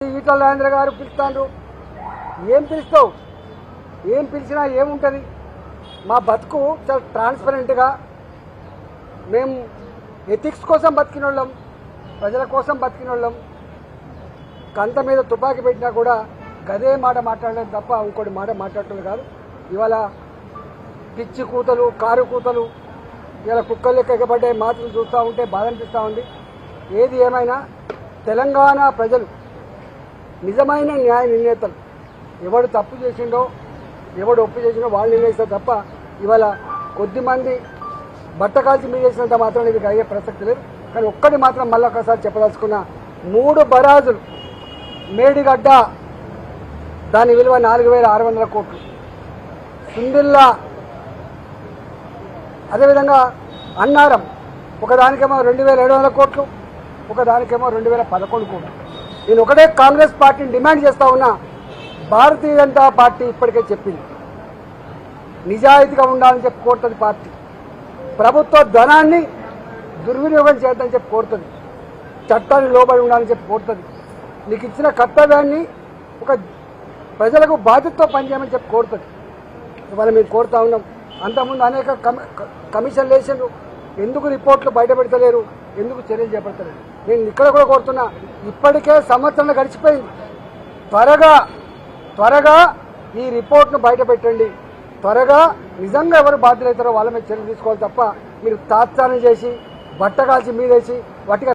ఈటల రాజేంద్ర గారు పిలుస్తాండ్రు. ఏం పిలుస్తావు? ఏం పిలిచినా ఏముంటుంది? మా బతుకు చాలా ట్రాన్స్పరెంట్గా మేము ఎథిక్స్ కోసం బతికిన వాళ్ళం, ప్రజల కోసం బతికిన వాళ్ళం. కంత మీద తుపాకీ పెట్టినా కూడా గదే మాట మాట్లాడలేదు తప్ప ఇంకోటి మాట మాట్లాడటం కాదు. ఇవాళ పిచ్చి కూతలు, కారు కూతలు, ఇలా కుక్కలు లెక్క ఎగబడ్డే మాటలు చూస్తూ ఉంటే బాధ అనిపిస్తూ ఉంది. ఏది ఏమైనా తెలంగాణ ప్రజలు నిజమైన న్యాయ నిర్ణేతలు. ఎవడు తప్పు చేసిండో, ఎవడు ఒప్పు చేసిండో వాళ్ళు నిర్ణయిస్తారు తప్ప ఇవాళ కొద్దిమంది బట్ట కాల్చి మీరు చేసినంత మాత్రం ఇది అయ్యే ప్రసక్తి లేదు. కానీ ఒక్కటి మాత్రం మళ్ళీ ఒకసారి చెప్పదలుచుకున్న, 3 బరాజులు మేడిగడ్డ దాని విలువ 4,600 కోట్లు, సుందిల్లా అదేవిధంగా అన్నారం ఒకదానికేమో 2,700 కోట్లు, ఒకదానికేమో 2011 కోట్లు. నేను ఒకటే కాంగ్రెస్ పార్టీని డిమాండ్ చేస్తా ఉన్నా, భారతీయ జనతా పార్టీ ఇప్పటికే చెప్పింది నిజాయితీగా ఉండాలని చెప్పి కోరుతుంది. పార్టీ ప్రభుత్వ ధనాన్ని దుర్వినియోగం చేయొద్దని చెప్పి కోరుతుంది. చట్టాన్ని లోబడి ఉండాలని చెప్పి కోరుతుంది. నీకు ఇచ్చిన కర్తవ్యాన్ని ఒక ప్రజలకు బాధ్యతతో పనిచేయమని చెప్పి కోరుతుంది. ఇవాళ మేము కోరుతా ఉన్నాం. అంతకుముందు అనేక కమిషన్లు వేసిండ్రు, ఎందుకు రిపోర్ట్లు బయట పెడతలేరు, ఎందుకు చర్యలు చేపడతలేరు? నేను ఇక్కడ కూడా కోరుతున్నా, ఇప్పటికే సంవత్సరం గడిచిపోయింది. త్వరగా ఈ రిపోర్ట్ను బయట పెట్టండి. త్వరగా నిజంగా ఎవరు బాధ్యులవుతారో వాళ్ళ మీద చర్యలు తీసుకోవాలి తప్ప మీరు తాత్సారం చేసి బట్ట కాల్చి మీదేసి వాటిగా